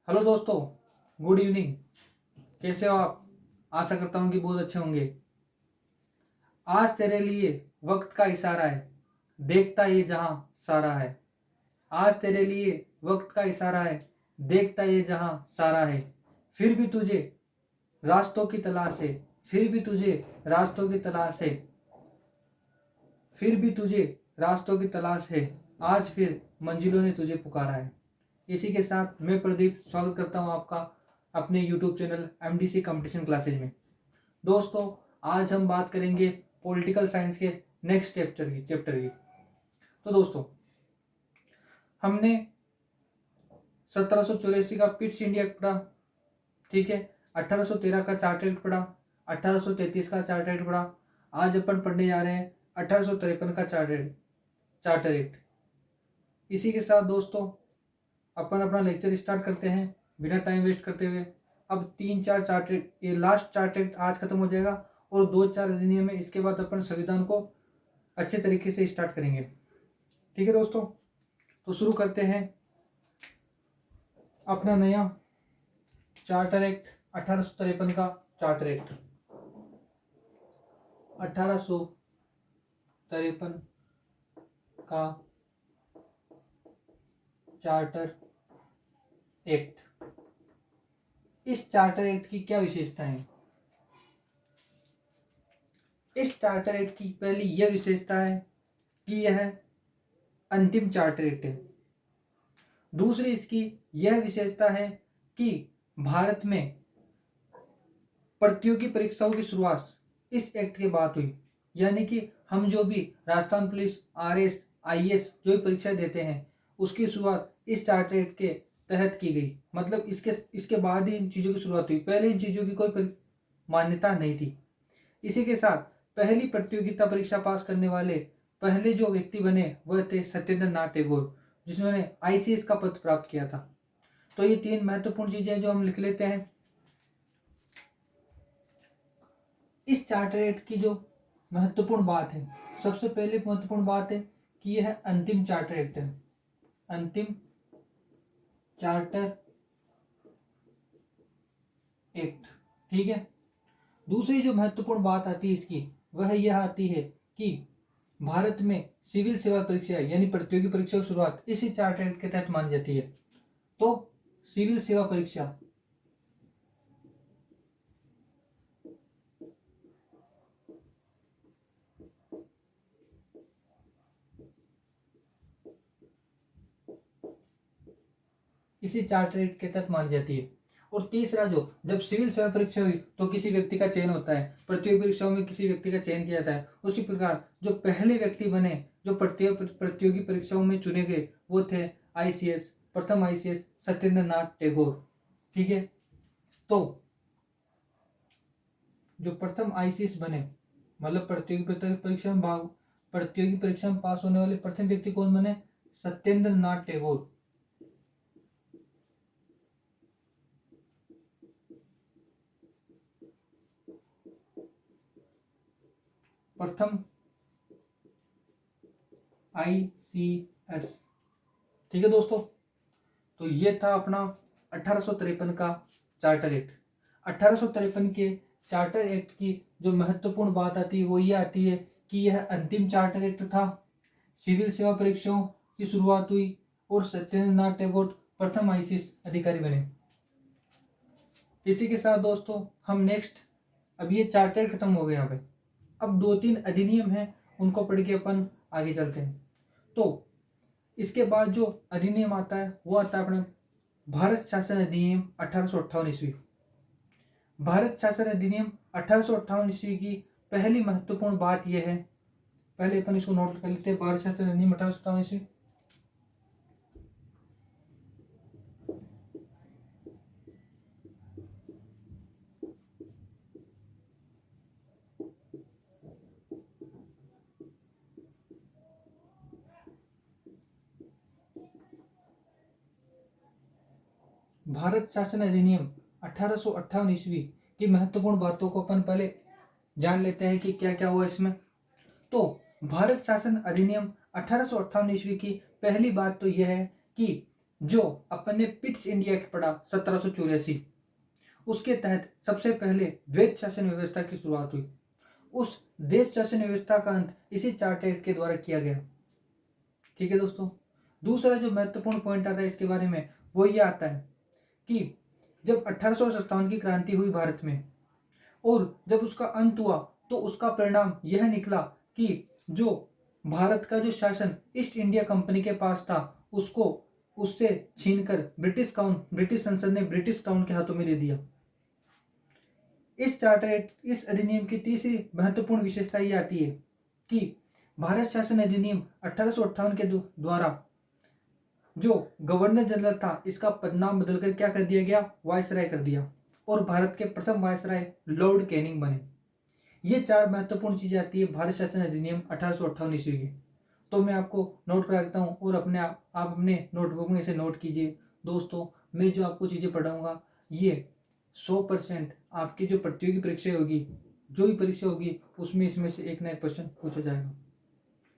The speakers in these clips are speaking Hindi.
हेलो दोस्तों, गुड इवनिंग। कैसे हो आप? आशा करता हूँ कि बहुत अच्छे होंगे। आज तेरे लिए वक्त का इशारा है, देखता ये जहां सारा है। आज तेरे लिए वक्त का इशारा है, देखता ये जहां सारा है। फिर भी तुझे रास्तों की तलाश है, फिर भी तुझे रास्तों की तलाश है, फिर भी तुझे रास्तों की तलाश है। आज फिर मंजिलों ने तुझे पुकारा है। इसी के साथ मैं प्रदीप स्वागत करता हूं आपका अपने YouTube channel MDC competition classes में। दोस्तों, आज हम बात करेंगे पॉलिटिकल साइंस के नेक्स्ट चैप्टर की। तो दोस्तों, हमने 1784 का पिट्स इंडिया एक्ट पढ़ा, ठीक है। 1813 का चार्टर एक्ट पढ़ा, 1833 का चार्टर एक्ट पढ़ा। आज अपन पढ़ने जा रहे हैं 1853 का चार्टर एक्ट। इसी के साथ दोस्तों, अपन अपना लेक्चर स्टार्ट करते हैं बिना टाइम वेस्ट करते हुए। अब 3-4 चार्टर, ये लास्ट चार्टर आज खत्म हो जाएगा और 2-4 अधिनियम है। इसके बाद अपन संविधान को अच्छे तरीके से स्टार्ट करेंगे, ठीक है दोस्तों। तो शुरू करते हैं अपना नया चार्टर एक्ट, 1853 का चार्टर एक्ट। 1853 का चार्टर एक्ट। इस चार्टर एक्ट की क्या विशेषता है? इस चार्टर एक्ट की पहली यह विशेषता है कि यह अंतिम चार्टर एक्ट है। दूसरी इसकी यह विशेषता है कि भारत में प्रतियोगी परीक्षाओं की शुरुआत इस एक्ट के बाद हुई। यानी कि हम जो भी राजस्थान पुलिस, आरएस, आईएएस जो भी परीक्षा देते हैं, उसकी शुरुआत इस चार्टर एक्ट के तहत की गई। मतलब इसके बाद ही इन चीज़ों की शुरुआत हुई, पहले इन चीज़ों की कोई मान्यता नहीं थी। इसी के साथ पहली प्रतियोगिता परीक्षा पास करने वाले पहले जो व्यक्ति बने वह थे सत्येंद्र नाथ टैगोर, जिन्होंने आईसीएस का पद प्राप्त किया था। तो ये 3 महत्वपूर्ण चीजें जो हम लिख लेते हैं। इस चार्टर एक्ट की जो महत्वपूर्ण बात है, सबसे पहले महत्वपूर्ण बात है कि यह अंतिम चार्टर एक्ट है। अंतिम चार्टर एक्ट, ठीक है। दूसरी जो महत्वपूर्ण बात आती है इसकी, वह यह आती है कि भारत में सिविल सेवा परीक्षा यानी प्रतियोगी परीक्षा की शुरुआत इसी चार्टर एक्ट के तहत मानी जाती है। तो सिविल सेवा परीक्षा इसी चार्टर एक्ट के तहत मानी जाती है। और तीसरा, जो जब सिविल सेवा परीक्षा हुई तो किसी व्यक्ति का चयन होता है, प्रतियोगी परीक्षाओं में किसी व्यक्ति का चयन किया जाता है। उसी प्रकार जो पहले व्यक्ति बने जो प्रतियोगी परीक्षाओं में चुने गए वो थे आईसीएस, प्रथम आईसीएस सत्येंद्र नाथ टैगोर, ठीक है। तो जो प्रथम आईसीएस बने, मतलब प्रतियोगी परीक्षा में पास होने वाले प्रथम व्यक्ति कौन बने? सत्येंद्र नाथ टैगोर। प्रथम आईसीएस, ठीक है दोस्तों। तो ये था अपना 1853 का चार्टर एक्ट। 1853 के चार्टर एक्ट की जो महत्वपूर्ण बात आती है वो ये आती है कि यह अंतिम चार्टर एक्ट था। सिविल सेवा परीक्षाओं की शुरुआत हुई और सत्येंद्र नाथ टैगोर प्रथम आईसीएस अधिकारी बने। इसी के साथ दोस्तों हम नेक्स्ट, अब ये चार्टर खत्म हो गया यहाँ पे, अब 2-3 अधिनियम हैं, उनको पढ़ के अपन आगे चलते हैं। तो इसके बाद जो अधिनियम आता है वो आता है अपना भारत शासन अधिनियम 1858 ईस्वी। भारत शासन अधिनियम 1858 ईस्वी की पहली महत्वपूर्ण बात यह है, पहले अपन इसको नोट कर लेते हैं। भारत शासन अधिनियम 1858 ईस्वी, भारत शासन अधिनियम 1858 ईस्वी की महत्वपूर्ण बातों को अपन पहले जान लेते हैं कि क्या क्या हुआ इसमें। तो भारत शासन अधिनियम 1858 ईस्वी की पहली बात तो यह है कि जो अपन ने पिट्स इंडिया एक्ट पढ़ा 1784, उसके तहत सबसे पहले द्वैत शासन व्यवस्था की शुरुआत हुई। उस देश शासन व्यवस्था का अंत इसी चार्टर एक्ट के द्वारा किया गया। ठीक है दोस्तों, दूसरा जो महत्वपूर्ण पॉइंट आता है इसके बारे में वो ये आता है कि जब 1857 की क्रांति हुई भारत में और जब उसका अंत हुआ तो उसका परिणाम यह निकला कि जो भारत का जो शासन ईस्ट इंडिया कंपनी के पास था उसको उससे छीनकर ब्रिटिश संसद ने ब्रिटिश क्राउन के हाथों में दे दिया। इस अधिनियम की तीसरी महत्वपूर्ण विशेषता ये आती है कि भारत शासन अधिनियम 1858 के द्वारा जो गवर्नर जनरल था इसका पदनाम बदलकर क्या कर दिया गया, वायसराय कर दिया, और भारत के प्रथम वायसराय लॉर्ड कैनिंग बने। ये चार महत्वपूर्ण चीजें आती है भारत शासन अधिनियम 1858 ईस्वी की। तो मैं आपको नोट करा देता हूँ और आप अपने नोटबुक में इसे नोट कीजिए। दोस्तों, मैं जो आपको चीज़ें पढ़ाऊँगा ये 100% आपकी जो प्रतियोगी परीक्षा होगी, जो भी परीक्षा होगी उसमें इसमें से एक ना एक क्वेश्चन पूछा जाएगा।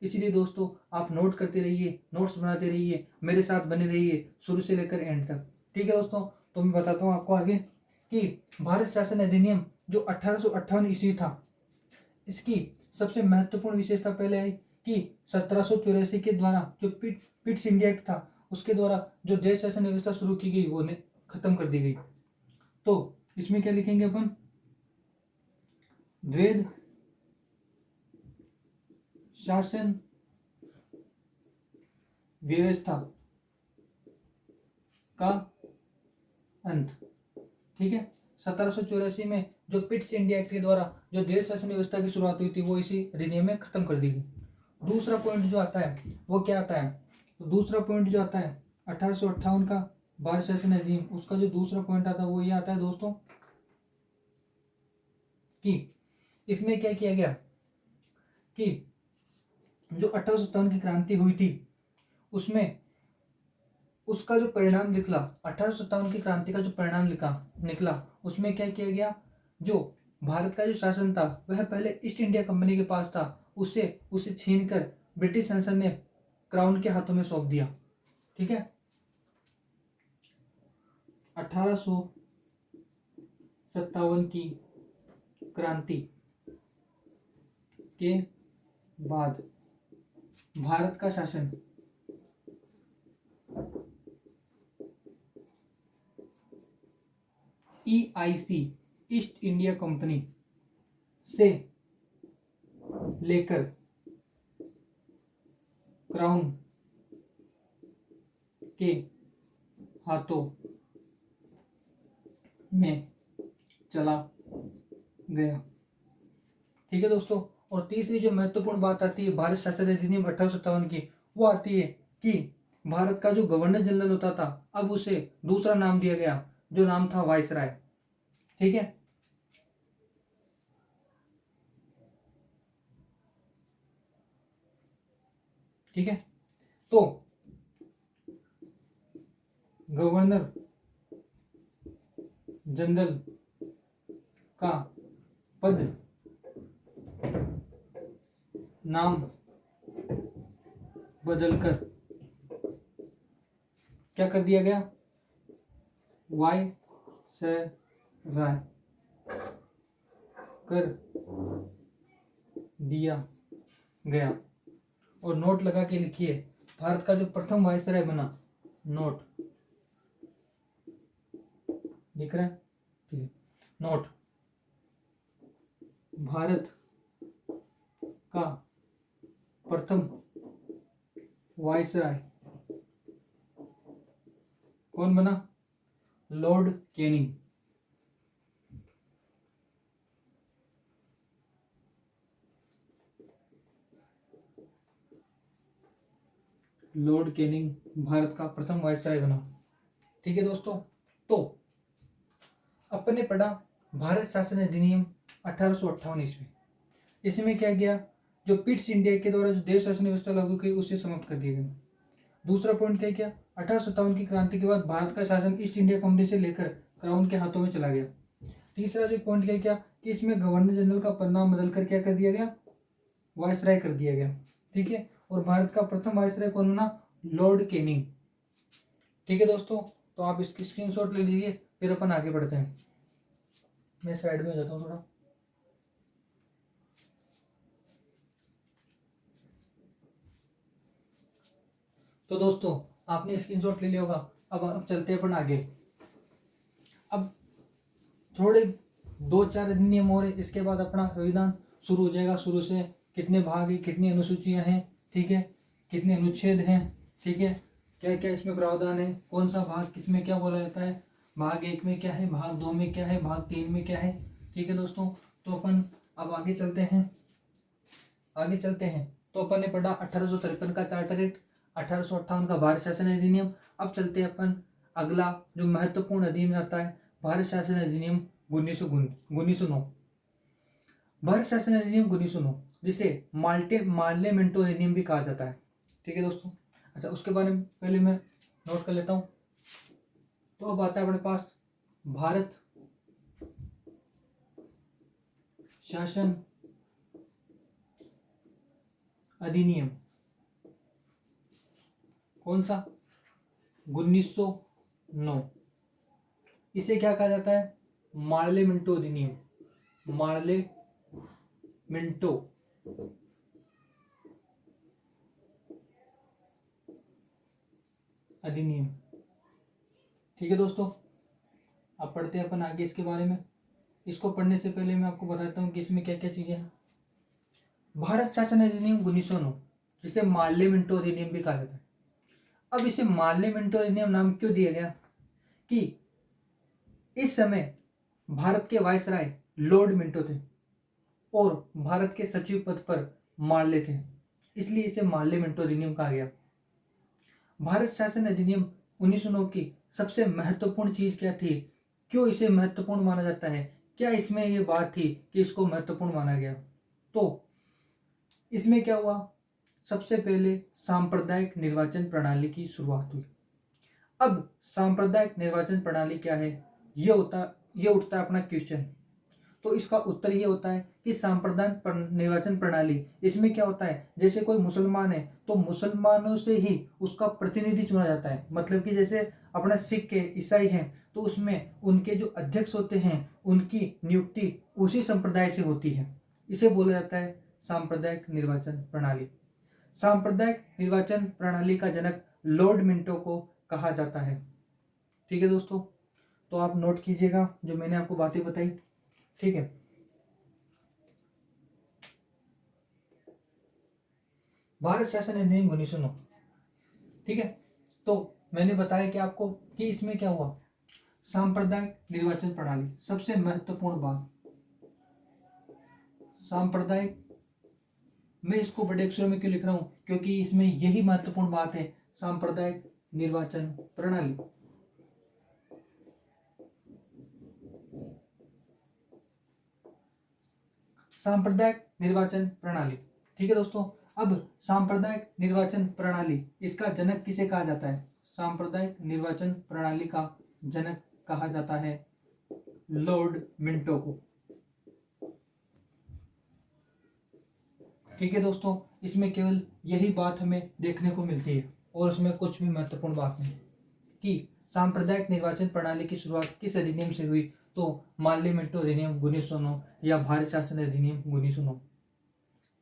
इसीलिए दोस्तों आप नोट करते रहिए, नोट्स बनाते रहिए, मेरे साथ बने रहिए शुरू से लेकर एंड तक। ठीक है दोस्तों, तो मैं बताता हूँ आपको आगे कि भारत शासन अधिनियम जो 1858 ईस्वी था इसकी सबसे महत्वपूर्ण विशेषता पहले है कि 1784 के द्वारा जो पिट्स इंडिया एक्ट था उसके द्वारा जो देश शासन व्यवस्था शुरू की गई वो खत्म कर दी गई। तो इसमें क्या लिखेंगे अपन, द्वैध शासन व्यवस्था का अंत। ठीक है, 1784 में जो पिट्स इंडिया एक्ट के द्वारा जो देश शासन व्यवस्था की शुरुआत हुई थी वो इसी अधिनियम में खत्म कर दी गई। दूसरा पॉइंट जो आता है वो क्या आता है, तो दूसरा पॉइंट जो आता है 1858 का भारत शासन अधिनियम, उसका जो दूसरा पॉइंट आता है वो ये आता है दोस्तों कि इसमें क्या किया गया कि जो 1857 की क्रांति हुई थी उसमें उसका जो परिणाम निकला, 1857 की क्रांति का जो परिणाम निकला उसमें क्या किया गया, जो भारत का जो शासन था वह पहले ईस्ट इंडिया कंपनी के पास था, उसे छीनकर ब्रिटिश संसद ने क्राउन के हाथों में सौंप दिया। ठीक है, 1857 की क्रांति के बाद भारत का शासन EIC ईस्ट इंडिया कंपनी से लेकर क्राउन के हाथों में चला गया। ठीक है दोस्तों, और तीसरी जो महत्वपूर्ण बात आती है भारत शासन अधिनियम 1857 की, वो आती है कि भारत का जो गवर्नर जनरल होता था अब उसे दूसरा नाम दिया गया जो नाम था वायसराय। ठीक है, ठीक है, तो गवर्नर जनरल का पद नाम बदलकर क्या कर दिया गया, वायसराय कर दिया गया। और नोट लगा के लिखिए, भारत का जो प्रथम वायसराय बना, नोट लिख रहे हैं, ठीक है, नोट, भारत का प्रथम वायसराय कौन बना, Lord Canning. Lord Canning Bharat का प्रथम वायसराय बना। ठीक है दोस्तों, तो अपन ने पढ़ा भारत शासन अधिनियम 1858 ईस्वी। इसमें क्या किया, जो पिट्स इंडिया के द्वारा जो देश शासन व्यवस्था लागू की उसे समाप्त कर दिया गया। दूसरा पॉइंट क्या किया, 1857 की क्रांति के बाद भारत का शासन ईस्ट इंडिया कंपनी से लेकर क्राउन के हाथों में चला गया। तीसरा जो पॉइंट क्या किया कि इसमें गवर्नर जनरल का पदनाम बदलकर क्या कर दिया गया, वायसराय कर दिया गया। ठीक है, और भारत का प्रथम वायसराय कौन बना, लॉर्ड कैनिंग। ठीक है दोस्तों, तो आप इसकी स्क्रीनशॉट ले लीजिए, फिर अपन आगे बढ़ते हैं। मैं साइड में हो जाता हूँ थोड़ा। तो दोस्तों आपने स्क्रीनशॉट ले लिया होगा। अब चलते हैं अपन आगे। अब थोड़े 2-4 नियम और इसके बाद अपना संविधान शुरू हो जाएगा। शुरू से कितने भाग है, कितनी अनुसूचियां हैं, ठीक है, कितने अनुच्छेद हैं, ठीक है, क्या क्या इसमें प्रावधान है, कौन सा भाग किसमें क्या बोला जाता है, भाग 1 में क्या है, भाग 2 में क्या है, भाग 3 में क्या है। ठीक है दोस्तों, तो अपन अब आगे चलते हैं। तो अपन ने पढ़ा 1853 का चार्टर एक्ट, 1858 का भारत शासन अधिनियम। अब चलते हैं अपन अगला जो महत्वपूर्ण अधिनियम आता है, भारत शासन अधिनियम 1909। भारत शासन अधिनियम 1909 जिसे मार्लेमेंटो अधिनियम भी कहा जाता है। ठीक है दोस्तों, अच्छा उसके बारे में पहले मैं नोट कर लेता हूँ। तो अब आता है अपने पास भारत शासन अधिनियम, कौन सा, 1909। इसे क्या कहा जाता है, मार्लेमेंटो अधिनियम, मार्लेमेंटो अधिनियम। ठीक है दोस्तों, अब पढ़ते हैं अपन आगे इसके बारे में। इसको पढ़ने से पहले मैं आपको बताता हूँ कि इसमें क्या क्या चीजें हैं। भारत शासन अधिनियम 1909 जिसे मार्लेमेंटो अधिनियम भी कहा जाता है। अब इसे मार्लेमेंटो अधिनियम नाम क्यों दिया गया कि इस समय भारत के वायसराय लॉर्ड मिंटो थे और भारत के सचिव पद पर मार्ले थे, इसलिए इसे मार्लेमेंटो अधिनियम कहा गया। भारत शासन अधिनियम 1909 की सबसे महत्वपूर्ण चीज क्या थी, क्यों इसे महत्वपूर्ण माना जाता है, क्या इसमें यह बात थी कि इसको महत्वपूर्ण माना गया। तो इसमें क्या हुआ, सबसे पहले सांप्रदायिक निर्वाचन प्रणाली की शुरुआत हुई। अब सांप्रदायिक निर्वाचन प्रणाली क्या है, ये उठता है अपना क्वेश्चन। तो इसका उत्तर ये होता है कि सांप्रदायिक निर्वाचन प्रणाली, इसमें क्या होता है, जैसे कोई मुसलमान है तो मुसलमानों से ही उसका प्रतिनिधि चुना जाता है। मतलब कि जैसे अपना सिख है, ईसाई हैं, तो उसमें उनके जो अध्यक्ष होते हैं उनकी नियुक्ति उसी संप्रदाय से होती है। इसे बोला जाता है सांप्रदायिक निर्वाचन प्रणाली। सांप्रदायिक निर्वाचन प्रणाली का जनक लॉर्ड मिंटो को कहा जाता है। ठीक है दोस्तों, तो आप नोट कीजिएगा जो मैंने आपको बातें बताई। ठीक है, भारत शासन अधिनियम 1909। ठीक है, तो मैंने बताया कि आपको कि इसमें क्या हुआ, सांप्रदायिक निर्वाचन प्रणाली सबसे महत्वपूर्ण बात। सांप्रदायिक, मैं इसको बड़े अक्षरों में क्यों लिख रहा हूं, क्योंकि इसमें यही महत्वपूर्ण बात है, सांप्रदायिक निर्वाचन प्रणाली। सांप्रदायिक निर्वाचन प्रणाली। ठीक है दोस्तों, अब सांप्रदायिक निर्वाचन प्रणाली, इसका जनक किसे कहा जाता है, सांप्रदायिक निर्वाचन प्रणाली का जनक कहा जाता है लॉर्ड मिंटो को। ठीक है दोस्तों, इसमें केवल यही बात हमें देखने को मिलती है और उसमें कुछ भी महत्वपूर्ण बात नहीं कि सांप्रदायिक निर्वाचन प्रणाली की शुरुआत किस अधिनियम से हुई, तो मार्लेमेंटो अधिनियम 1909 या भारत शासन अधिनियम 1909।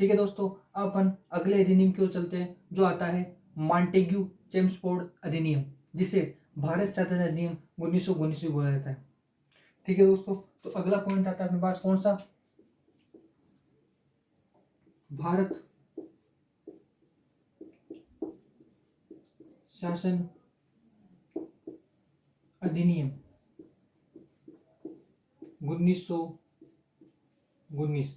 ठीक है दोस्तों, अब अपन अगले अधिनियम की ओर चलते हैं जो आता है मॉन्टेग्यू चेम्सफोर्ड अधिनियम, जिसे भारत शासन अधिनियम 1919 भी बोला जाता है। ठीक है दोस्तों, तो अगला पॉइंट आता है अपने पास कौन सा, भारत शासन अधिनियम 1919,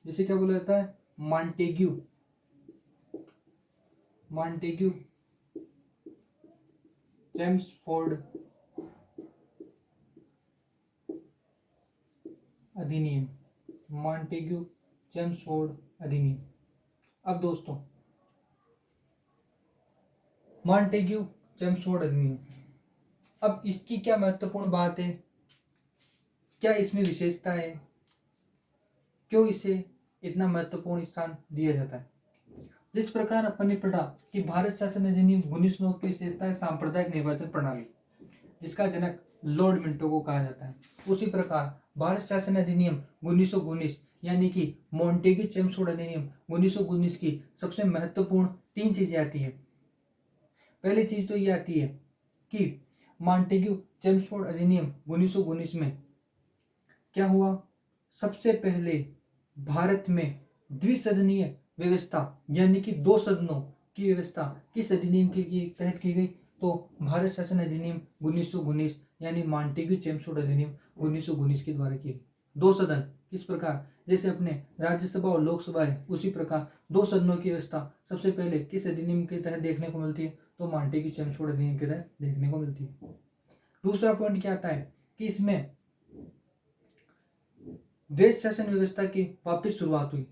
जिसे क्या बोला जाता है, मॉन्टेग्यू चेम्सफोर्ड अधिनियम, मॉन्टेग्यू चेम्सफोर्ड अधिनियम। अब दोस्तों मॉन्टेग्यू चेम्सफोर्ड अधिनियम, अब इसकी क्या महत्वपूर्ण बात है, क्या इसमें विशेषता है, क्यों इसे इतना महत्वपूर्ण स्थान दिया जाता है। जिस प्रकार अपन ने पढ़ा कि भारत शासन अधिनियम 1909 की विशेषता है सांप्रदायिक निर्वाचन प्रणाली, जिसका जनक लॉर्ड मिंटो को कहा जाता है। उसी प्रकार भारत शासन अधिनियम 1919 यानी कि मॉन्टेग्यू चेम्सफोर्ड अधिनियम 1919 की सबसे महत्वपूर्ण 3 चीजें आती है। पहली चीज तो ये आती है कि मॉन्टेग्यू चेम्सफोर्ड अधिनियम 1919 में क्या हुआ, सबसे पहले भारत में द्विसदनीय व्यवस्था यानी कि 2 सदनों की व्यवस्था किस अधिनियम के तहत की गई, तो भारत शासन अधिनियम 1919 यानी मॉन्टेग्यू चेम्सफोर्ड अधिनियम 1919 के द्वारा की गई। 2 सदन किस प्रकार, जैसे अपने राज्यसभा और लोकसभा है, उसी प्रकार 2 सदनों की व्यवस्था सबसे पहले किस अधिनियम के तहत देखने को मिलती है, तो मॉन्टेग्यू चेम्सफोर्ड अधिनियम के तहत देखने को मिलती है। दूसरा पॉइंट क्या आता है कि इसमें देश शासन व्यवस्था की वापस शुरुआत हुई।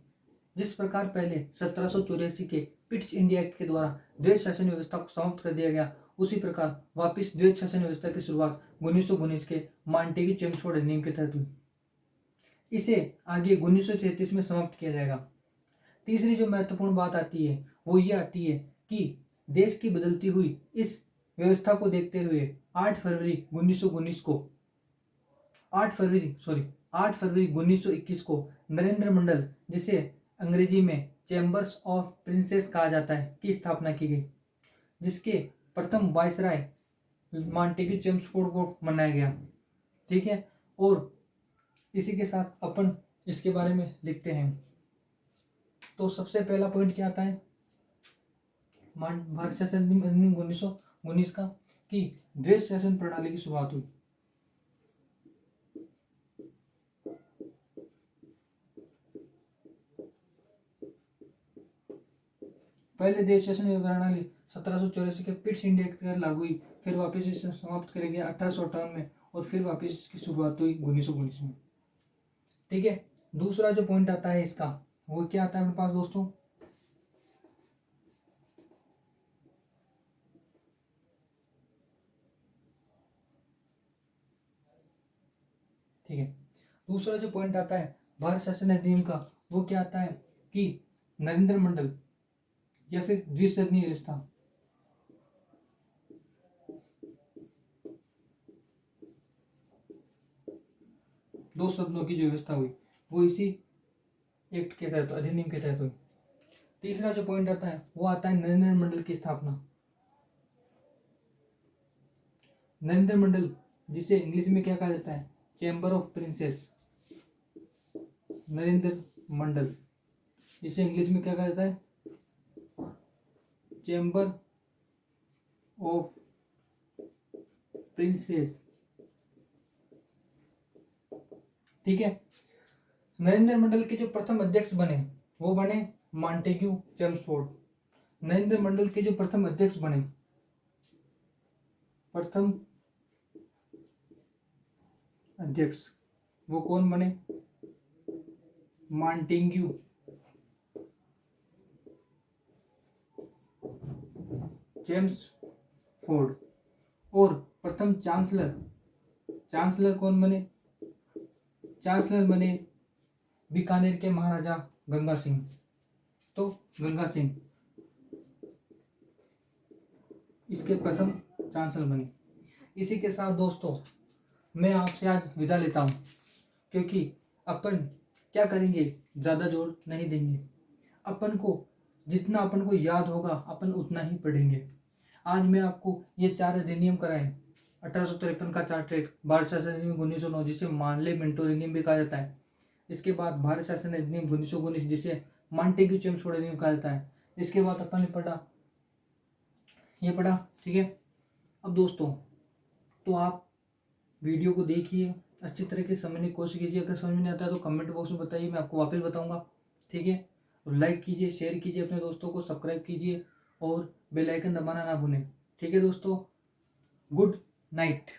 जिस प्रकार पहले 1784 के पिट्स इंडिया एक्ट के द्वारा द्वैध शासन व्यवस्था को समाप्त कर दिया गया, उसी प्रकार वापस द्वैध शासन व्यवस्था की शुरुआत 1919 के मॉन्टेग्यू चेम्सफोर्ड अधिनियम के तहत हुई। इसे आगे 1933 में समाप्त किया जाएगा। तीसरी जो महत्वपूर्ण बात आती है वो ये आती है कि देश की बदलती हुई इस व्यवस्था को देखते हुए 8 फरवरी 1921 को नरेंद्र मंडल, जिसे अंग्रेजी में चैम्बर्स ऑफ प्रिंसेस कहा जाता है, की स्थापना की गई, जिसके प्रथम वायसराय मॉन्टेग्यू चेम्सफोर्ड को मनाया गया। ठीक है, और इसी के साथ अपन इसके बारे में लिखते हैं। तो सबसे पहला पॉइंट क्या आता है भारत शासन अधिनियम 1919 का, कि द्वैध शासन प्रणाली की शुरुआत हुई। पहले देश शासन प्रणाली 1784 के पिट्स इंडिया एक्ट के लागू हुई, फिर वापस इसे समाप्त करे गया 1858 में, और फिर वापस इसकी शुरुआत हुई 1919 में। ठीक है, दूसरा जो पॉइंट आता है इसका वो क्या आता है अपने पास दोस्तों, ठीक है, दूसरा जो पॉइंट आता है भारत शासन अधिनियम का वो क्या आता है कि नरेंद्र मंडल या फिर द्विसदनीय व्यवस्था, दो सदनों की जो व्यवस्था हुई वो इसी एक्ट के तहत, अधिनियम के तहत हुई। तीसरा जो पॉइंट आता है वो आता है नरेंद्र मंडल की स्थापना। नरेंद्र मंडल, जिसे इंग्लिश में क्या कहा जाता है, चैम्बर ऑफ प्रिंसेस, नरेंद्र मंडल, जिसे इंग्लिश में क्या कहा जाता है, चैम्बर ऑफ प्रिंसेस। ठीक है, नरेंद्र मंडल के जो प्रथम अध्यक्ष बने वो बने मॉन्टेग्यू चेम्सफोर्ड। नरेंद्र मंडल के जो प्रथम अध्यक्ष बने, प्रथम अध्यक्ष वो कौन बने, मॉन्टेग्यू चेम्सफोर्ड। और प्रथम चांसलर कौन बने, चांसलर बने बीकानेर के महाराजा गंगा सिंह। तो गंगा सिंह इसके प्रथम चांसलर बने। इसी के साथ दोस्तों मैं आपसे आज विदा लेता हूँ, क्योंकि अपन क्या करेंगे, ज़्यादा जोर नहीं देंगे, अपन को जितना अपन को याद होगा अपन उतना ही पढ़ेंगे। आज मैं आपको ये 4 अधिनियम कराए, 1853 का चार्टर एक्ट, भारत शासन अधिनियम 1909 जिसे मार्ले मिंटो अधिनियम भी कहा जाता है, इसके बाद भारत शासन अधिनियम 1919 जिसे मॉन्टेग्यू चेम्सफोर्ड अधिनियम कहा जाता है, इसके बाद अपन ने पढ़ा ये पढ़ा। ठीक है, अब दोस्तों तो आप वीडियो को देखिए, अच्छी तरीके से समझने की कोशिश कीजिए, अगर समझ में नहीं आता है तो कमेंट बॉक्स में बताइए, मैं आपको वापस बताऊंगा। ठीक है, और लाइक कीजिए, शेयर कीजिए अपने दोस्तों को, सब्सक्राइब कीजिए और बेल आइकन दबाना ना भूलें। ठीक है दोस्तों, गुड नाइट।